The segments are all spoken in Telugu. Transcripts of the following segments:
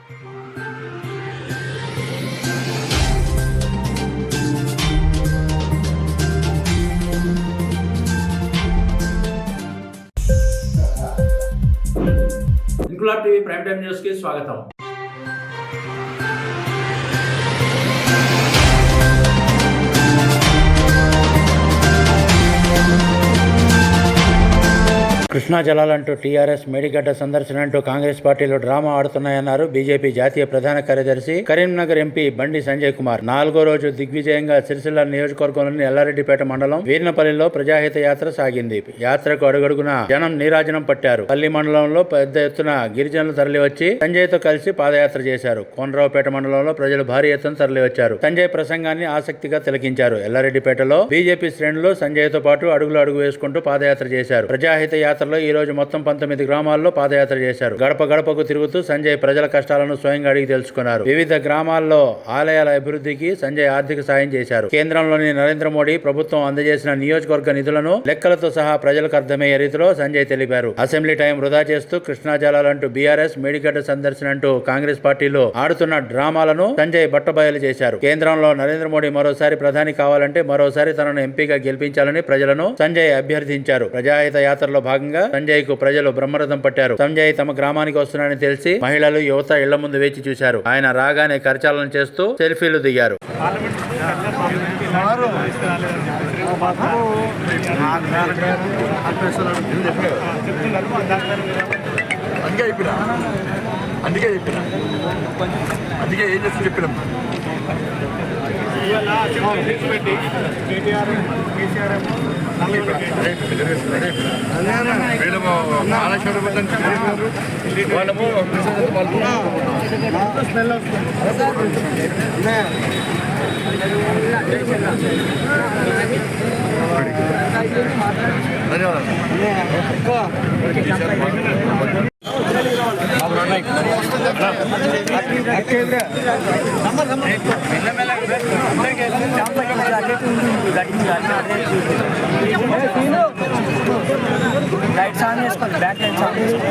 Inquilab TV prime time news కి స్వాగతం. కృష్ణా జలాలంటూ టీఆర్ఎస్ మేడిగడ్డ సందర్శన అంటూ కాంగ్రెస్ పార్టీలో డ్రామా ఆడుతున్నాయన్నారు బీజేపీ జాతీయ ప్రధాన కార్యదర్శి కరీంనగర్ ఎంపీ బండి సంజయ్ కుమార్. 4వ రోజు దిగ్విజయంగా సిరిసిల్ల నియోజకవర్గంలోని ఎల్లారెడ్డిపేట మండలం వీర్నపల్లిలో ప్రజాహిత యాత్ర సాగింది. యాత్రకు అడుగడుగున జనం నీరాజనం పట్టారు. పల్లి మండలంలో పెద్ద ఎత్తున గిరిజనులు తరలివచ్చి సంజయ్ తో కలిసి పాదయాత్ర చేశారు. కోనరావుపేట మండలంలో ప్రజలు భారీ ఎత్తున తరలివచ్చారు. సంజయ్ ప్రసంగాన్ని ఆసక్తిగా తిలకించారు. ఎల్లారెడ్డిపేటలో బీజేపీ శ్రేణులు సంజయ్ తో పాటు అడుగులు అడుగు వేసుకుంటూ పాదయాత్ర చేశారు. ప్రజాహిత యాత్రలో ఈ రోజు మొత్తం 19 గ్రామాల్లో పాదయాత్ర చేశారు. గడప గడపకు తిరుగుతూ సంజయ్ ప్రజల కష్టాలను స్వయంగా అడిగి తెలుసుకున్నారు. వివిధ గ్రామాల్లో ఆలయాల అభివృద్ధికి సంజయ్ ఆర్థిక సాయం చేశారు. కేంద్రంలోని నరేంద్ర మోడీ ప్రభుత్వం అందజేసిన నియోజకవర్గ నిధులను లెక్కలతో సహా ప్రజలకు అర్థమయ్యే రీతిలో సంజయ్ తెలిపారు. అసెంబ్లీ టైం వృధా చేస్తూ కృష్ణా జలాలంటూ బీఆర్ఎస్ మేడిగడ్డ సందర్శన అంటూ కాంగ్రెస్ పార్టీలో ఆడుతున్న డ్రామాలను సంజయ్ బట్టబయలు చేశారు. కేంద్రంలో నరేంద్ర మోడీ మరోసారి ప్రధాని కావాలంటే మరోసారి తనను ఎంపీగా గెలిపించాలని ప్రజలను సంజయ్ అభ్యర్థించారు. ప్రజాహిత యాత్రలో భాగంగా సంజయ్ కు ప్రజలు బ్రహ్మరథం పట్టారు. సంజయ్ తమ గ్రామానికి వస్తున్నారని తెలిసి మహిళలు యువత ఇళ్ల ముందు వేచి చూశారు. ఆయన రాగానే కరచాలనం చేస్తూ సెల్ఫీలు దిగారు. అందుకే ఏం చేసి చెప్పినాం లైట్స్ ఆన్ చేసుకోండి, బ్యాక్ లైట్స్ ఆన్ చేసుకోండి.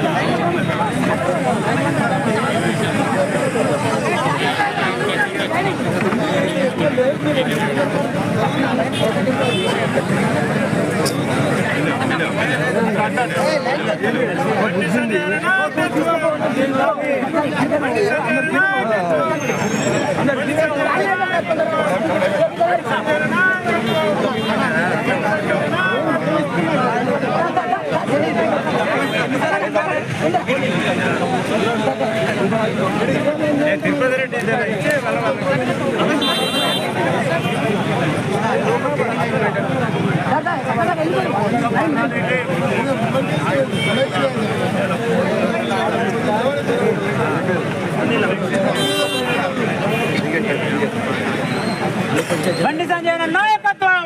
బండి సంజయ్ నాయకత్వం.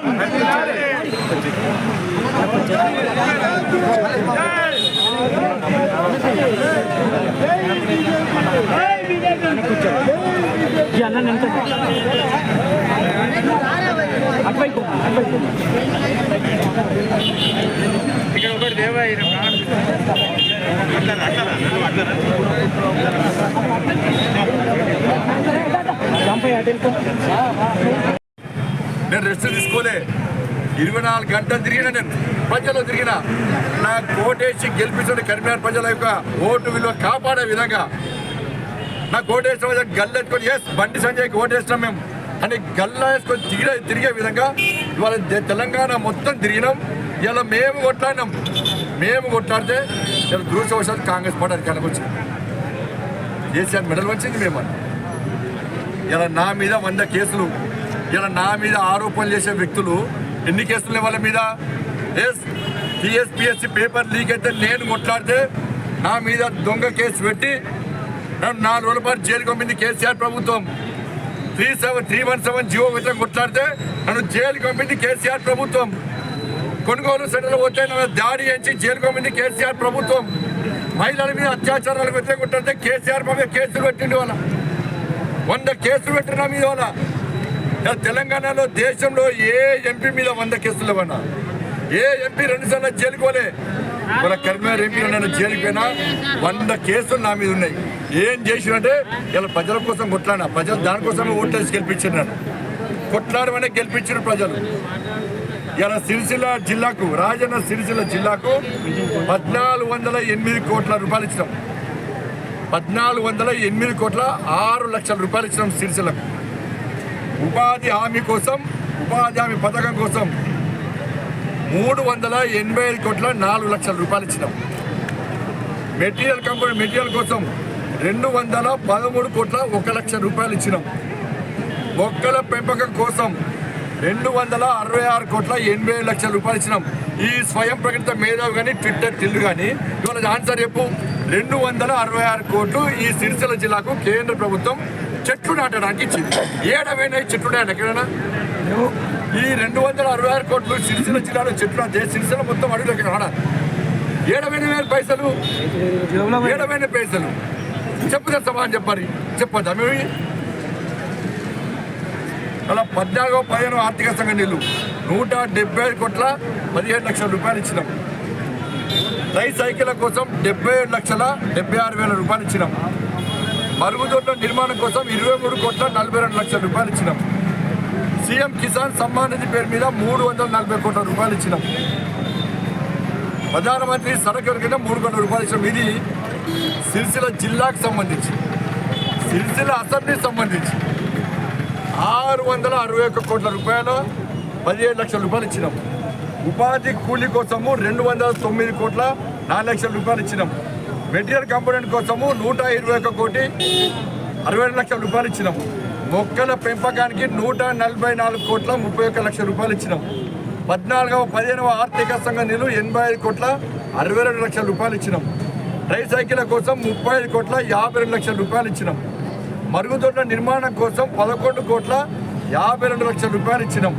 ఇక్కడ ఒకటి దేవా నేను రెస్ట్ తీసుకోలే. 24 గంటలు తిరిగిన, నేను ప్రజల్లో తిరిగిన. నా కోటేసి గెలిపించిన కరీంనగర్ ప్రజల యొక్క ఓటు విలువ కాపాడే విధంగా నా కోటేసిన గల్లెత్తుకొని బండి సంజయ్కి ఓటేసినాం మేము అని గల్లా వేసుకొని తిరిగే విధంగా ఇవాళ తెలంగాణ మొత్తం తిరిగినాం. ఇలా మేము కొట్లాడినాం. మేము కొట్లాడితే ఇలా దృశ్యవశాలు కాంగ్రెస్ పార్టీ అధికారంలోకి వచ్చింది. కేసీఆర్ మెడల్ వచ్చింది మేము. ఇలా నా మీద 100 కేసులు, ఇలా నా మీద ఆరోపణలు చేసే వ్యక్తులు ఎన్ని కేసులు వాళ్ళ మీద? టీఎస్పీఎస్సీ పేపర్ లీక్ అయితే నేను కొట్లాడితే నా మీద దొంగ కేసు పెట్టి నన్ను 4 రోజుల పాటు జైలుకి పంపింది కేసీఆర్ ప్రభుత్వం. 317 జీవో విధంగా కొట్లాడితే నన్ను జైలుకి పంపింది కేసీఆర్ ప్రభుత్వం. కొనుగోలు సెంటర్లో పోతే నన్ను దాడి చేయించి జైలుకి పంపింది కేసీఆర్ ప్రభుత్వం. మహిళల మీద అత్యాచారాలకు వ్యతిరేకంగా కొట్లాడితే కేసీఆర్ మీద కేసులు పెట్టింది. వాళ్ళ 100 కేసులు పెట్టిన మీద వాళ్ళ తెలంగాణలో దేశంలో ఏ ఎంపీ మీద 100 కేసులు ఇవ్వనా? ఏ ఎంపీ 2 సార్లు జైలుకోలే. వాళ్ళ కరీంనగర్ ఎంపీ నన్ను జైలుకి పోయినా 100 కేసులు నా మీద ఉన్నాయి. ఏం చేసినంటే ఇలా ప్రజల కోసం కొట్లాడినా, ప్రజలు దానికోసమే ఓట్లేసి గెలిపించినాను. కొట్లాడమనే గెలిపించిన ప్రజలు. ఇలా సిరిసిల్ల జిల్లాకు, రాజన్న సిరిసిల్ల జిల్లాకు 1408 కోట్ల రూపాయలు ఇచ్చినాం. 1408 కోట్ల 6 లక్షల రూపాయలు ఇచ్చినాం సిరిసిల్లకు. ఉపాధి హామీ కోసం, ఉపాధి హామీ పథకం కోసం 385 కోట్ల 4 లక్షల రూపాయలు ఇచ్చినాం. మెటీరియల్ కంపెనీ మెటీరియల్ కోసం 213 కోట్ల 1 లక్ష రూపాయలు ఇచ్చినాం. మొక్కల పెంపకం కోసం 266 కోట్ల 80 లక్షల రూపాయలు ఇచ్చినాం. ఈ స్వయం ప్రకటిత మేధావి కానీ ట్విట్టర్ టిల్లు కానీ ఇవాళ ఆన్సర్ చెప్పు. 266 కోట్లు ఈ సిరిసిల్ల జిల్లాకు కేంద్ర ప్రభుత్వం చెట్లు నాటడానికి ఇచ్చింది. ఏడవైనా చెట్లు నాటి ఎక్కడైనా ఈ 266 కోట్లు సిరిసిల్ల జిల్లాలో చెట్లు నాటే సిరిసిల్ల మొత్తం అడుగులోకి రాడాలి. 7,000 పైసలు, 7,000 పైసలు చెప్పుదా సమాధానం చెప్పాలి. చెప్పొద్దా మేము? అలా 14-15 ఆర్థిక సంఘ నిధులు 175 కోట్ల 17 లక్షల రూపాయలు ఇచ్చినాం. సైకిళ్ళ కోసం 77 లక్షల 76 వేల రూపాయలు ఇచ్చినాం. మరుగుదొడ్ల నిర్మాణం కోసం 23 కోట్ల 42 లక్షల రూపాయలు ఇచ్చినాం. సీఎం కిసాన్ సమ్మాన్ నిధి పేరు మీద 340 కోట్ల రూపాయలు ఇచ్చినాం. ప్రధానమంత్రి సడక్ కింద 3 కోట్ల రూపాయలు ఇచ్చినాం. ఇది సిరిసిల్ల జిల్లాకు సంబంధించి. సిరిసిల్ల అసెంబ్లీకి సంబంధించి 661 కోట్ల రూపాయలు 17 లక్షల రూపాయలు ఇచ్చినాం. ఉపాధి కూలీ కోసము 209 కోట్ల 4 లక్షల రూపాయలు ఇచ్చినాం. మెటీరియల్ కాంపోనెంట్ కోసము 121 కోటి 62 లక్షల రూపాయలు ఇచ్చినాం. మొక్కల పెంపకానికి 144 కోట్ల 31 లక్షల రూపాయలు ఇచ్చినాం. 14-15 ఆర్థిక సంఘ నిధులు 85 కోట్ల 62 లక్షల రూపాయలు ఇచ్చినాం. సైకిళ్ళ కోసం 35 కోట్ల 52 లక్షల రూపాయలు ఇచ్చినాం. మరుగుదొడ్ల నిర్మాణం కోసం 11 కోట్ల 52 లక్షల రూపాయలు ఇచ్చినాం.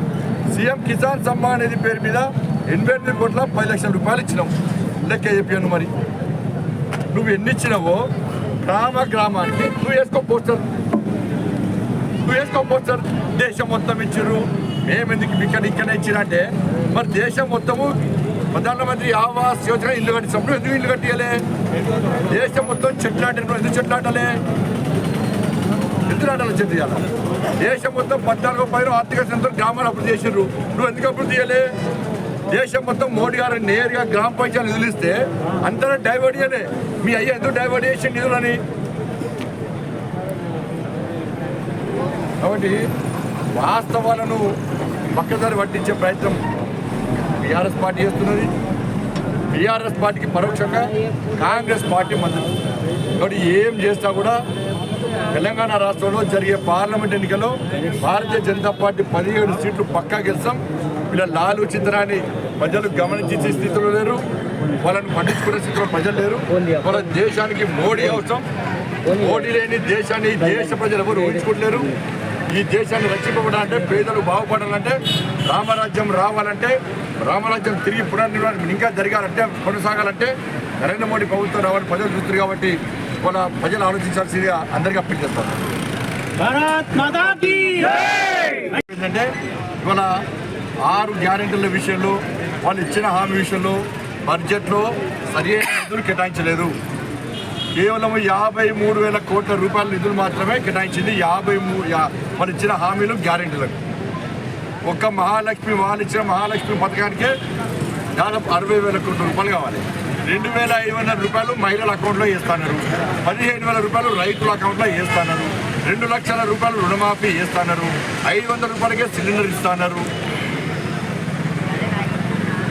సీఎం కిసాన్ సమ్మాన్ నిధి పేరు మీద 88 కోట్ల 10 లక్షల రూపాయలు ఇచ్చినాం. లెక్క చెప్పాను. మరి నువ్వు ఎన్ని ఇచ్చినావో గ్రామానికి నువ్వు వేసుకో పోస్టర్. దేశం మొత్తం ఇచ్చిర్రు, మేమెందుకు ఇక్కడే ఇచ్చినంటే మరి దేశం మొత్తము ప్రధానమంత్రి ఆవాస్ యోజన ఇల్లు కట్టినప్పుడు ఎందుకు ఇల్లు కట్టియలే? దేశం మొత్తం చెట్లు నాటినప్పుడు ఎందుకు చెట్లు నాటాలి? చెట్లు చేయాలి. దేశం మొత్తం 14-15 ఆర్థిక సంస్థలు గ్రామాలు అభివృద్ధి చేసిర్రు, నువ్వు ఎందుకు అభివృద్ధి చేయాలి? దేశం మొత్తం మోడీ గారు నేరుగా గ్రామ పంచాయతీ నిధులు ఇస్తే అంతా డైవర్ట్ చేయలే. మీ అయ్యా ఎందుకు డైవర్ట్ చేసి నిధులని? కాబట్టి వాస్తవాలను పక్కదారి పట్టించే ప్రయత్నం బీఆర్ఎస్ పార్టీ చేస్తున్నది. బీఆర్ఎస్ పార్టీకి పరోక్షంగా కాంగ్రెస్ పార్టీ మద్దతు. కాబట్టి ఏం చేస్తా కూడా తెలంగాణ రాష్ట్రంలో జరిగే పార్లమెంట్ ఎన్నికల్లో భారతీయ జనతా పార్టీ 17 సీట్లు పక్కా గెలుస్తాం. ఇలా లాలు చిత్రాన్ని ప్రజలు గమనించే స్థితిలో లేరు, వాళ్ళని పట్టించుకునే స్థితిలో ప్రజలు లేరు. వాళ్ళ దేశానికి మోడీ అవసరం. మోడీ లేని దేశాన్ని దేశ ప్రజలు ఎవరు ఊహించుకుంటలేరు. ఈ దేశాన్ని రక్షింపబడాలంటే, పేదలు బాగుపడాలంటే, రామరాజ్యం రావాలంటే, రామరాజ్యం తిరిగి పునర్నిర్మాణం ఇంకా జరగాలంటే, కొనసాగాలంటే నరేంద్ర మోడీ ప్రభుత్వం రావాలని ప్రజలు చూస్తారు. కాబట్టి వాళ్ళ ప్రజలు ఆలోచించాల్సిందిగా అందరికీ అప్పీల్ చేస్తారు. ఏంటంటే ఇవాళ 6 గ్యారెంటీల విషయంలో, వాళ్ళు ఇచ్చిన హామీ విషయంలో బడ్జెట్లో సరైన నిధులు కేటాయించలేదు. కేవలం 53,000 కోట్ల రూపాయల నిధులు మాత్రమే కేటాయించింది. 53 వాళ్ళు ఇచ్చిన హామీలు గ్యారెంటీలకు. ఒక్క మహాలక్ష్మి వాళ్ళు ఇచ్చిన మహాలక్ష్మి పథకానికే దాదాపు 60,000 కోట్ల రూపాయలు కావాలి. 2,500 రూపాయలు మహిళల అకౌంట్లో వేస్తున్నారు. 15,000 రూపాయలు రైతుల అకౌంట్లో వేస్తున్నారు. 2 లక్షల రూపాయలు రుణమాఫీ వేస్తున్నారు. 500 రూపాయలకే సిలిండర్ ఇస్తున్నారు.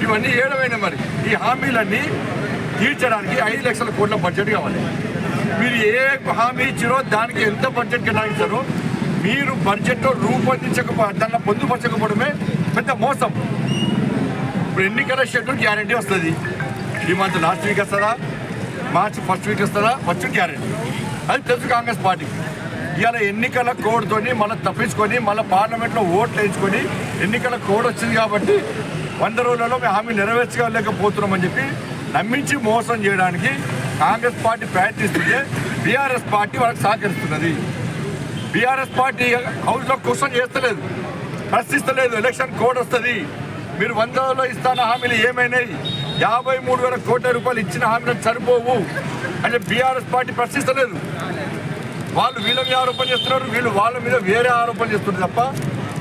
ఇవన్నీ ఏడవైనా మరి ఈ హామీలన్నీ తీర్చడానికి 5 లక్షల కోట్ల బడ్జెట్ కావాలి. మీరు ఏ హామీ ఇచ్చారో దానికి ఎంత బడ్జెట్ కేటాయించారో మీరు బడ్జెట్లో దాన్ని పొందుపరచకపోవడమే పెద్ద మోసం. ఇప్పుడు ఎన్నికల షెడ్యూల్ గ్యారంటీ వస్తుంది. ఈ మంత్ లాస్ట్ వీక్ వస్తుందా, మార్చ్ ఫస్ట్ వీక్ వస్తుందా, ఫస్ట్ గ్యారంటీ. అది తెలుసు కాంగ్రెస్ పార్టీకి. ఇవాళ ఎన్నికల కోడ్తో మళ్ళీ తప్పించుకొని మళ్ళీ పార్లమెంట్లో ఓట్లు వేయించుకొని ఎన్నికల కోడ్ వచ్చింది కాబట్టి 100 రోజులలో మేము హామీ నెరవేర్చలేకపోతున్నామని చెప్పి నమ్మించి మోసం చేయడానికి కాంగ్రెస్ పార్టీ ప్రయత్నిస్తుంటే బీఆర్ఎస్ పార్టీ వాళ్ళకి సహకరిస్తున్నది. బీఆర్ఎస్ పార్టీ హౌస్లో క్వశ్చన్ చేస్తలేదు, ప్రశ్నిస్తలేదు. ఎలక్షన్ కోడ్ వస్తుంది, మీరు 100 రోజుల్లో ఇస్తాన హామీలు ఏమైనాయి? 53,000 కోట్ల రూపాయలు ఇచ్చిన హామీలు సరిపోవు. అంటే బీఆర్ఎస్ పార్టీ ప్రశ్నిస్తలేదు. వాళ్ళు వీళ్ళ మీద ఆరోపణ చేస్తున్నారు, వీళ్ళు వాళ్ళ మీద వేరే ఆరోపణ చేస్తున్నారు తప్ప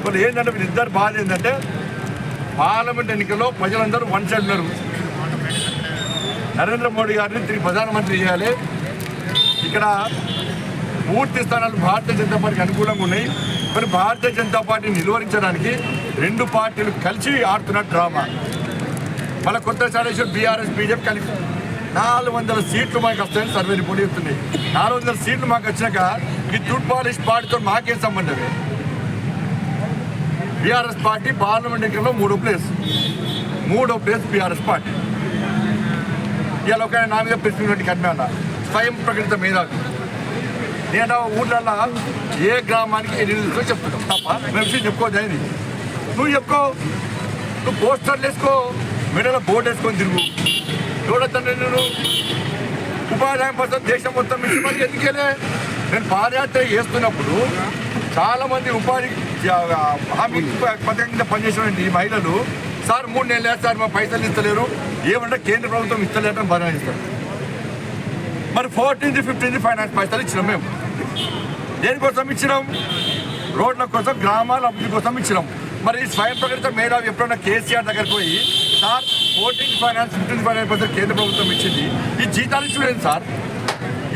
వాళ్ళు ఏంటంటే వీళ్ళిద్దరు బాధ ఏంటంటే పార్లమెంట్ ఎన్నికల్లో ప్రజలందరూ వన్ సైడ్ ఉన్నారు. నరేంద్ర మోడీ గారిని తిరిగి ప్రధానమంత్రి చేయాలి. ఇక్కడ పూర్తి స్థానాలు భారతీయ జనతా పార్టీకి అనుకూలంగా ఉన్నాయి. మరి భారతీయ జనతా పార్టీని నిలువరించడానికి రెండు పార్టీలు కలిసి ఆడుతున్న డ్రామా. మళ్ళీ కొత్త సాడేశ్వర్ బీఆర్ఎస్ బీజేపీ కలిసి 400 సీట్లు మాకు వస్తాయని సర్వే రిపోర్ట్ చెప్తున్నాయి. 400 సీట్లు మాకు వచ్చినాక ఈ టూట్ పాలిష్ పార్టీతో మాకేం సంబంధమే? బీఆర్ఎస్ పార్టీ పార్లమెంట్ ఎన్నికల్లో మూడో ప్లేస్ బీఆర్ఎస్ పార్టీ. ఇవాళ ఒక నా మీద ప్రెసిడెంట్ కన్వీనర్ స్వయం ప్రకటిత మేధావి. నేను ఊళ్ళల్లో ఏ గ్రామానికి ఎన్ని నిధులు చెప్తున్నావు తప్ప మేము విషయం చెప్పుకోవద్దు. నువ్వు చెప్పుకో, నువ్వు పోస్టర్లు వేసుకో, మెడలో బోర్డు వేసుకొని తిరుగు. చూడొద్దండి నేను ఉపాధి హామీ పథకం దేశం మొత్తం మిషన్ ఎందుకెళ్ళే. నేను పాదయాత్ర చేస్తున్నప్పుడు చాలామంది ఉపాధి హామీ పథకం కింద పనిచేసినటువంటి మహిళలు సార్ 3 నెలలు లేదు సార్ మా పైసలు ఇస్తలేరు, ఏమంటే కేంద్ర ప్రభుత్వం ఇస్తలేరని బదలాయిస్తారు. మరి 14th, 15th ఫైనాన్స్ పైసలు ఇచ్చినాం. మేము దేనికోసం ఇచ్చినాం? రోడ్ల కోసం, గ్రామాల అభివృద్ధి కోసం ఇచ్చినాం. మరి స్వయం ప్రకటిత మేధావి ఎప్పుడన్నా కేసీఆర్ దగ్గరకు పోయి sir 14th finance, 15th finance పైసలు కేంద్ర ప్రభుత్వం ఇచ్చింది, ఈ జీతాలు ఇచ్చులేదు సార్,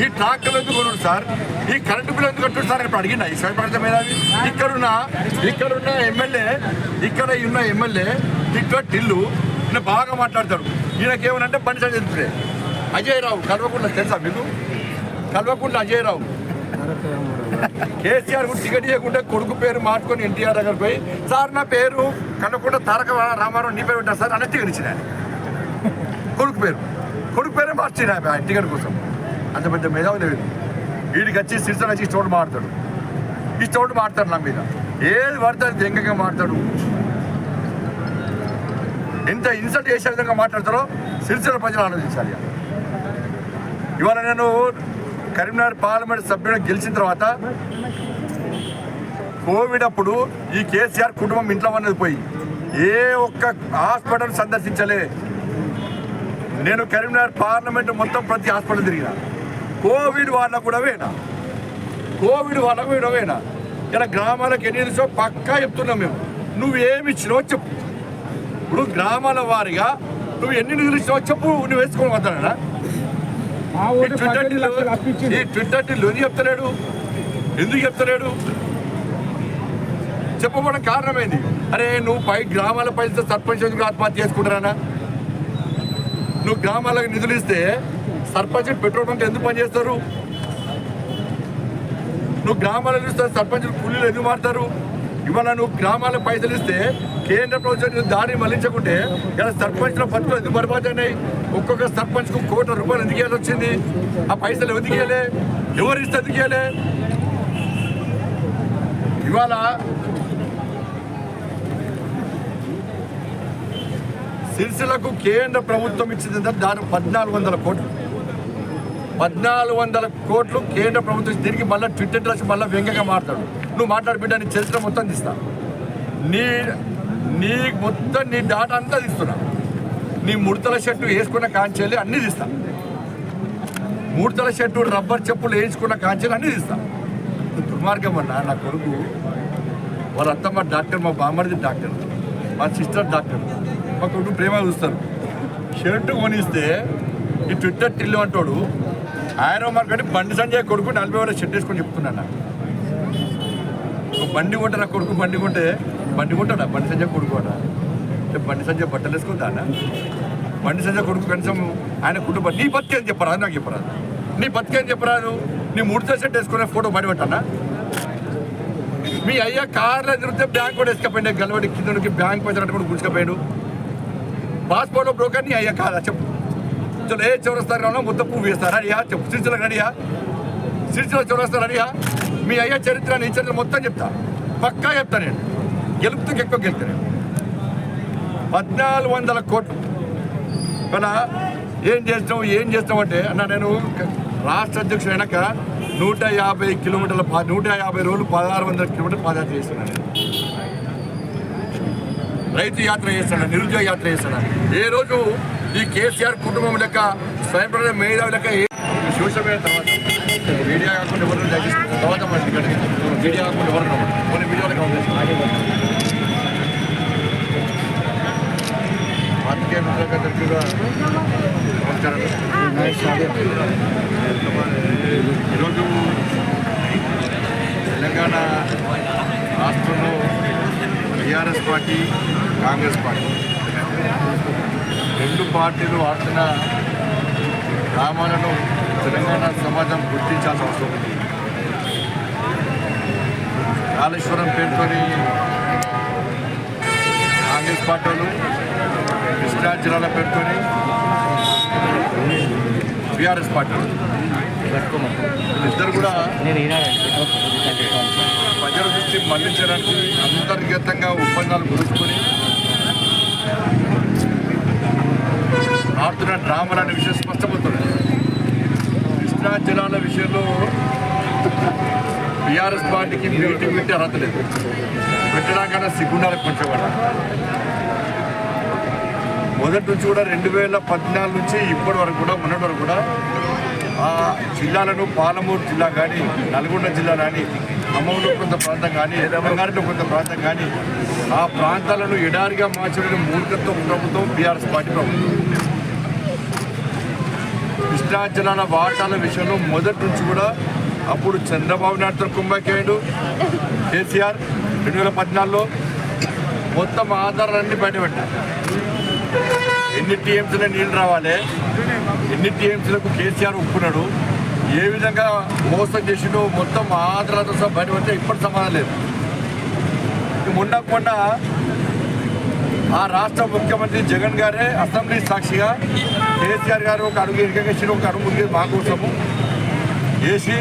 ఈ ట్రాక్టర్లు ఎందుకు కొనుడు సార్, ఈ కరెంటు బిల్లు ఎందుకు కట్టుడు సార్ ఇప్పుడు అడిగినా ఈ స్వయం ప్రకటిత మేధావి. ఇక్కడున్న ఎమ్మెల్యే, ఇక్కడ ఉన్న ఎమ్మెల్యే టిల్లు ఈయన బాగా మాట్లాడతాడు. ఈయనకేమనంటే బండి సంజయ్ అజయ్ రావు కల్వకుంట్ల తెలుసా మీకు? కల్వకుంట్ల అజయ్ రావు కేసీఆర్ కూడా టికెట్ ఇవ్వకుండా కొడుకు పేరు మార్చుకొని ఎన్టీఆర్ దగ్గర పోయి సార్ నా పేరు కల్వకుంట్ల తారక రామారావు నీ పేరు ఉంటారు సార్ అన్న టికెట్ ఇచ్చిన కొడుకు పేరే మార్చిన ఆయన టికెట్ కోసం. అంత పెద్ద మేధావి లేదు. వీడికి వచ్చి సిరిసన వచ్చి ఇష్టం మాడతాడు నా మీద ఏది పడతాడు వ్యంగ్యంగా మాడతాడు. ఎంత ఇన్సల్ట్ చేసే విధంగా మాట్లాడతారో సిరిసిల్ల ప్రజలు ఆలోచించాలి. ఇవాళ నేను కరీంనగర్ పార్లమెంట్ సభ్యుడు గెలిచిన తర్వాత కోవిడ్ అప్పుడు ఈ కేసీఆర్ కుటుంబం ఇంట్లో ఉన్నది పోయి ఏ ఒక్క హాస్పిటల్ సందర్శించలే. నేను కరీంనగర్ పార్లమెంట్ మొత్తం ప్రతి హాస్పిటల్ తిరిగిన. కోవిడ్ వాళ్ళకు కూడా వేనా ఇలా గ్రామాలకు ఎన్ని నిధులు పక్కా చెప్తున్నాం మేము. నువ్వేమి ఇచ్చినావో చెప్పు. ఇప్పుడు గ్రామాల వారిగా నువ్వు ఎన్ని నిధులు ఇచ్చినావో చెప్పు. నువ్వు వేసుకొని వద్దానా? ఈ ట్విట్టర్ ఎందుకు చెప్తలేడు? చెప్పబడిన కారణమైంది. అరే నువ్వు గ్రామాల పైసలు సర్పంచ్ ఎందుకు ఆత్మహత్య చేసుకుంటారా? నువ్వు గ్రామాలకు నిధులు ఇస్తే సర్పంచ్ పెట్రోల్ బంక్ ఎందుకు పనిచేస్తారు? నువ్వు గ్రామాలకు ఇస్తే సర్పంచ్ కూలీలు ఎందుకు మారుతారు? ఇవాళ నువ్వు గ్రామాల పైసలు ఇస్తే కేంద్ర ప్రభుత్వం దారి మళ్లించకుంటే ఇలా సర్పంచ్ల బతుకులు ఎందుకు బర్బాదైనాయి? ఒక్కొక్క సర్పంచ్కు ₹1 కోటి ఎందుకు ఇవ్వాల్సి వచ్చింది? ఆ పైసలు ఎందుకు ఇవ్వలే? ఎవరు ఇస్తే ఎందుకు ఇవ్వలే? ఇవాళ సిరిసిల్లకు కేంద్ర ప్రభుత్వం ఇచ్చింది దాని 1400 కోట్లు. 1400 కోట్లు కేంద్ర ప్రభుత్వం తిరిగి మళ్ళీ ట్విట్టర్ రాసి మళ్ళీ వ్యంగ్యంగా మాట్లాడు. నువ్వు మాట్లాడి బిడ్డ నీ చరిత్ర మొత్తం తీస్తా, నీ మొత్తం నీ డాటా అంతా తీస్తున్నా. నీ ముడతల షర్టు వేసుకున్న కాంచెలు అన్నీ తీస్తా. ముడతల షర్టు రబ్బర్ చెప్పులు వేయించుకున్న కాంచెలు అన్నీ తీస్తా. దుర్మార్గం అన్నా. నా కొడుకు వాళ్ళ అత్తమ్మ డాక్టర్, మా బామ్మడిది డాక్టర్, మా సిస్టర్ డాక్టర్, మా కొడుకు ప్రేమ చూస్తారు. షర్టు కొనిస్తే ఈ ట్విట్టర్ టిల్లు అంటాడు ఆయన మార్కెట్ బండి సంజయ్ కొడుకు 40,000 షర్ట్ వేసుకొని చెప్తున్నాను. బండి కొంటే నా కొడుకు బండి కొంటాడా? బండి సంజయ్ కొడుకు అట. బండి సంజయ్ బట్టలు వేసుకుంటానా? బండి సంజయ్ కొడుకు కనీసం ఆయన కుటుంబం నీ బతికే అని చెప్పరాదు, నాకు చెప్పరాదు. నీ బతికే అని చెప్పరాదు. నీ 3 షర్ట్ వేసుకునే ఫోటో బయట పెట్టానా? మీ అయ్యా కార్లో తిరిగితే బ్యాంక్ కూడా వేసుకపోయింది, గలవడి కిందకి బ్యాంక్ పైసలు కూడా గుంజుకపోయాడు. పాస్పోర్ట్లో బ్రోకర్ నీ అయ్యా కాదా చెప్పు. చలో ఏ చౌరస్తారా మొత్తం పువ్వు వేస్తారా అడియా చెప్పు. సిరిసిల్ల అడియా, సిరిసిల్ల చౌరస్తారా అడియా. మీ అయ్యా చరిత్ర నీ చరిత్ర మొత్తం చెప్తా, పక్కా చెప్తా. నేను గెలుపుతూ ఎక్కువ గెలుతాను. 1400 కోట్లు కదా. ఏం చేస్తావు అంటే అన్న నేను రాష్ట్ర అధ్యక్షుడు అయినాక 150 కిలోమీటర్ల 150 రోజులు 1600 కిలోమీటర్లు పాదయాత్ర చేస్తున్నాను. రైతు యాత్ర చేస్తాను, నిరుద్యోగ యాత్ర చేస్తాను. ఏ రోజు ఈ కేసీఆర్ కుటుంబం లెక్క స్వయం ప్రకటిత మేధావి లెక్క సోషల్ మీడియా తర్వాత మీడియా కాకుండా ఎవరు దయచేసి తర్వాత మరి ఇక్కడ మీడియా కాకుండా ఎవరు కొన్ని వీడియోలు కావాలి అందుకే మిత్రులందరికీ కూడా నమస్కారాలు. ఈరోజు తెలంగాణ రాష్ట్రంలో టీఆర్ఎస్ పార్టీ కాంగ్రెస్ పార్టీ రెండు పార్టీలు ఆడుతున్న గ్రామాలను తెలంగాణ సమాజం గుర్తించాల్సిన అవసరం ఉంది. కాళేశ్వరం పేరుతోని కాంగ్రెస్ పార్టీ వాళ్ళు, కృష్ణా జిల్లాల పేరుతోని టీఆర్ఎస్ పార్టీ వీళ్ళిద్దరు కూడా ప్రజల దృష్టి మళ్లించడానికి అంతర్గతంగా ఒప్పందాలు కుదుర్చుకొని ఆడుతున్న డ్రామాలు అనే విషయం స్పష్టమవుతుంది. కృష్ణా జిల్లాల విషయంలో టీఆర్ఎస్ పార్టీకి మీటింగ్ పెట్టి అర్హత లేదు, పెట్టడానికన్నా సిగ్గుండాలకు కొంచెం కూడా. మొదటి నుంచి కూడా 2014 నుంచి ఇప్పటి వరకు కూడా మొన్నటి వరకు కూడా ఆ జిల్లాలను పాలమూరు జిల్లా కానీ, నల్గొండ జిల్లా కానీ, ఖమ్మంలో కొంత ప్రాంతం కానీ, రంగారెడ్డిలో కొంత ప్రాంతం కానీ ఆ ప్రాంతాలను ఎడారిగా మార్చడం మూర్ఖత్వం ప్రభుత్వం టీఆర్ఎస్ పార్టీ ప్రభుత్వం. కృష్ణా జిల్లాల వాటాల విషయంలో మొదటి నుంచి కూడా అప్పుడు చంద్రబాబు నాయుడుతో కుంభకేయుడు కేసీఆర్ 2014లో మొత్తం ఆధారాలన్నీ బయటపెట్టారు. ఎన్ని టీఎంసీలో నీళ్ళు రావాలి, ఎన్ని టీఎంసీలకు కేసీఆర్ ఒప్పుకున్నాడు, ఏ విధంగా మోసం చేసిండో మొత్తం ఆధారాలతో సహా బయటపెడితే ఇప్పటి సమాధానం లేదు. మొన్న ఆ రాష్ట్ర ముఖ్యమంత్రి జగన్ గారే అసెంబ్లీ సాక్షిగా కేసీఆర్ గారు ఒక అడుగు ఎన్నికేసి ఒక అడుగు ముందు మా కోసము వేసి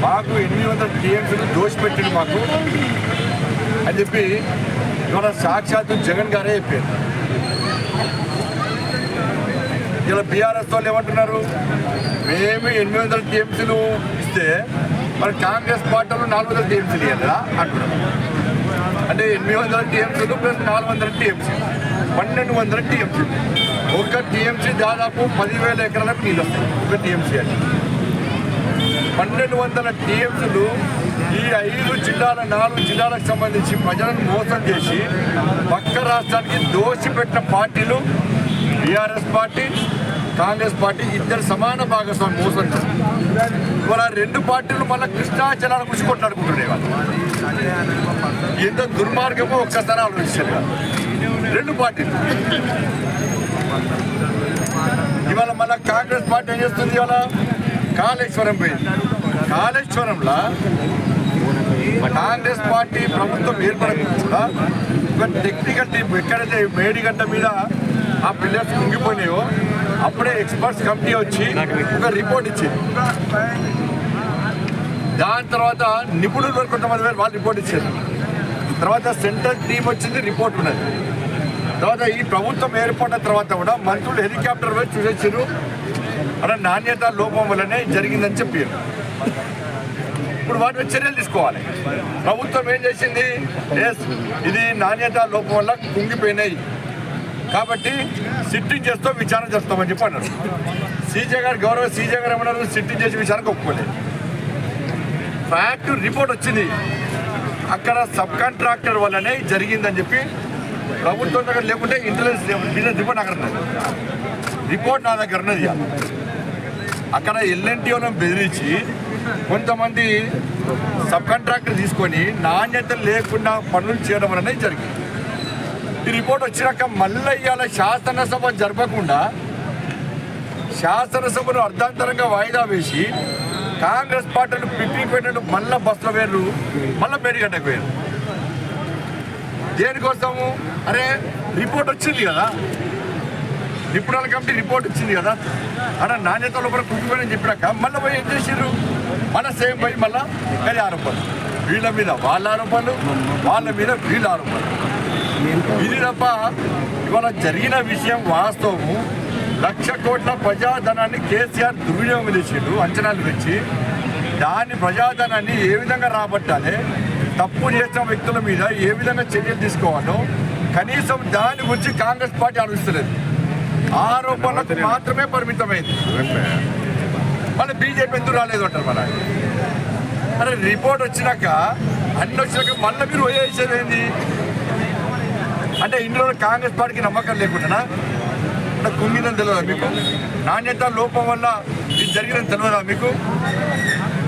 మాకు 800 టీఎంసీలు దోషిపెట్టింది మాకు అని చెప్పి ఇవాళ సాక్షాత్తు జగన్ గారే చెప్పారు. ఇలా బీఆర్ఎస్ వాళ్ళు ఏమంటున్నారు, మేము 800 టీఎంసీలు ఇస్తే మరి కాంగ్రెస్ పార్టీలు 400 టీఎంసీలు ఇవ్వాలా అంటున్నారు. అంటే 800 టీఎంసీలు ప్లస్ 400 టీఎంసీ 1200 టీఎంసీలు. ఒక టీఎంసీ దాదాపు 10,000 ఎకరాలకు నీళ్ళు వస్తాయి. ఒక టీఎంసీ అంటే 1200 టీఎంసీలు ఈ 5 జిల్లాల 4 జిల్లాలకు సంబంధించి ప్రజలను మోసం చేసి పక్క రాష్ట్రానికి దోషిపెట్టిన పార్టీలు టీఆర్ఎస్ పార్టీ, కాంగ్రెస్ పార్టీ ఇద్దరు సమాన భాగస్వామి మోసం చేస్తారు. ఇవాళ రెండు పార్టీలు మళ్ళీ కృష్ణా జలాల గురించి కొట్లాడుకుంటున్నాయి. వాళ్ళు ఎంత దుర్మార్గమో ఒక్కసారి ఆలోచించారు రెండు పార్టీలు. ఇవాళ మళ్ళీ కాంగ్రెస్ పార్టీ ఏం చేస్తుంది, ఇవాళ కాళేశ్వరం పోయింది. కాళేశ్వరంలో కాంగ్రెస్ పార్టీ ప్రభుత్వం ఏర్పడకుండా కూడా ఒక టెక్నికల్ టీం ఎక్కడైతే మేడిగడ్డ మీద ఆ పిల్లర్స్ కుంగిపోయినాయో అప్పుడే ఎక్స్పర్ట్స్ కమిటీ వచ్చి ఒక రిపోర్ట్ ఇచ్చింది. దాని తర్వాత నిపుణులు కొంతమంది వాళ్ళు రిపోర్ట్ ఇచ్చారు. తర్వాత సెంట్రల్ టీం వచ్చింది, రిపోర్ట్ ఉన్నది. తర్వాత ఈ ప్రభుత్వం ఏర్పడిన తర్వాత కూడా మంత్రులు హెలికాప్టర్ వచ్చి చూసేసారు, అలా నాణ్యత లోపం వల్లనే జరిగిందని చెప్పారు. ఇప్పుడు వాటి మీద చర్యలు తీసుకోవాలి. ప్రభుత్వం ఏం చేసింది, ఇది నాణ్యత లోపం వల్ల కుంగిపోయినాయి కాబట్టి సిట్టింగ్ చేస్తూ విచారణ చేస్తామని చెప్పి అన్నారు. సీజే గారు, గౌరవ సీజే గారు ఏమన్నారు, సిట్టింగ్ చేసి విచారణకు ఒప్పుకోలేదు. ఫ్యాక్ట్ రిపోర్ట్ వచ్చింది, అక్కడ సబ్ కాంట్రాక్టర్ వల్లనే జరిగిందని చెప్పి ప్రభుత్వం దగ్గర లేకుంటే ఇంటెలిజెన్స్ రిపోర్ట్ అక్కడ ఉన్నది. రిపోర్ట్ నా దగ్గర ఉన్నది. అక్కడ ఎల్ఎన్టీ వాళ్ళని బెదిరించి కొంతమంది సబ్ కాంట్రాక్టర్ తీసుకొని నాణ్యత లేకుండా పనులు చేయడం వలన జరిగింది. ఈ రిపోర్ట్ వచ్చినాక మళ్ళీ ఇవాళ శాసనసభ జరపకుండా శాసనసభను అర్ధాంతరంగా వాయిదా వేసి కాంగ్రెస్ పార్టీలు పిక్నిక్ పెట్టినట్టు మళ్ళీ బస్సులో వేరు, మళ్ళీ మేడిగడ్డకు వేరు. దేనికోసము? అరే రిపోర్ట్ వచ్చింది కదా, నిపుణుల కమిటీ రిపోర్ట్ వచ్చింది కదా, అలా నాణ్యత లోపల కుంగిపోయినని చెప్పినాక మళ్ళీ పోయి ఏం చేసారు, మన సేమ్ పోయి మళ్ళీ అది ఆరోపణలు, వీళ్ళ మీద వాళ్ళ ఆరోపణలు, వాళ్ళ మీద వీళ్ళ ఆరోపణలు. ఇది తప్ప ఇవాళ జరిగిన విషయం వాస్తవము. 1,00,000 కోట్ల ప్రజాధనాన్ని కేసీఆర్ దుర్వినియోగం చేసిండు అంచనాలు పెంచి. దాని ప్రజాధనాన్ని ఏ విధంగా రాబట్టాలి, తప్పు చేసిన వ్యక్తుల మీద ఏ విధంగా చర్యలు తీసుకోవాలో కనీసం దాని గురించి కాంగ్రెస్ పార్టీ ఆలోచిస్తలేదు. ఆరోపణలకు మాత్రమే పరిమితమైంది. మళ్ళీ బీజేపీ ఎందుకు రాలేదు అంటారు మన అరే రిపోర్ట్ వచ్చినాక అన్ని వచ్చినాక మళ్ళీ మీరు వేసేది ఏంది అంటే ఇందులో కాంగ్రెస్ పార్టీకి నమ్మకం లేకుండా కుంగిందని తెలియదా మీకు నాణ్యత లోపం వల్ల ఇది జరిగిందని తెలియదా మీకు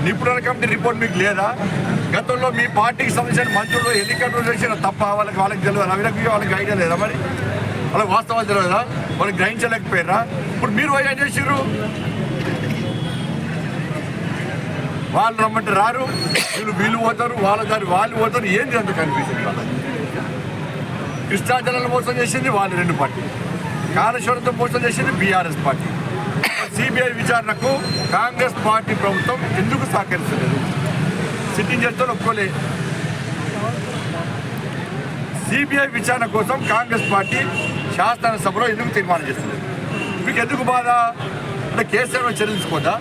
నిపుణుల కమిటీ రిపోర్ట్ మీకు లేదా గతంలో మీ పార్టీకి సంబంధించిన మంత్రులు హెలికాప్టర్ చేసిన తప్ప వాళ్ళకి తెలియదు అవినకి వాళ్ళకి ఐడియా లేదా మరి వాళ్ళకి వాస్తవాలు తెలియదా వాళ్ళకి గ్రహించలేకపోయారా ఇప్పుడు మీరు ఏం చేసిర్రు వాళ్ళు రమ్మంటే రారు వీళ్ళు పోతారు వాళ్ళ దారి వాళ్ళు పోతారు ఏంది అంత కనిపిస్తుంది వాళ్ళకి కృష్ణా జలాలను మోసం చేసింది వాళ్ళు రెండు పార్టీ కాళేశ్వరంతో మోసం చేసింది బీఆర్ఎస్ పార్టీ సిబిఐ విచారణకు కాంగ్రెస్ పార్టీ ప్రభుత్వం ఎందుకు సహకరిస్తలేదు సిట్టింగ్ జడ్జితో ఒప్పుకోలే సిబిఐ విచారణ కోసం కాంగ్రెస్ పార్టీ శాసనసభలో ఎందుకు తీర్మానం చేస్తుంది మీకు ఎందుకు బాధ అంటే కేసీఆర్ చెల్లించుకోదా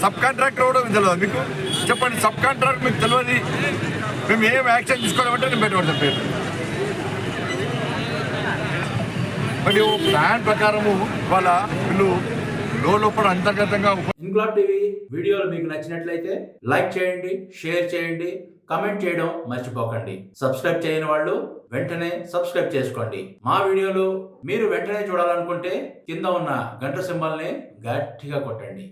సబ్ కాంట్రాక్టర్ కూడా తెలియదు మీకు చెప్పండి సబ్ కాంట్రాక్టర్ మీకు తెలియదు మేము ఏం యాక్షన్ తీసుకోవాలంటే నేను పెట్టబడతాను పేరు మరి ప్లాన్ ప్రకారము వాళ్ళ వీళ్ళు లోపల అంతర్గతంగా ఇంక్లాబ్ టీవీ వీడియోలు మీకు నచ్చినట్లయితే లైక్ చేయండి, షేర్ చేయండి, కమెంట్ చేయడం మర్చిపోకండి. సబ్స్క్రైబ్ చేయని వాళ్ళు వెంటనే సబ్స్క్రైబ్ చేసుకోండి. మా వీడియోలు మీరు వెంటనే చూడాలనుకుంటే కింద ఉన్న గంట సింబల్ని గట్టిగా కొట్టండి.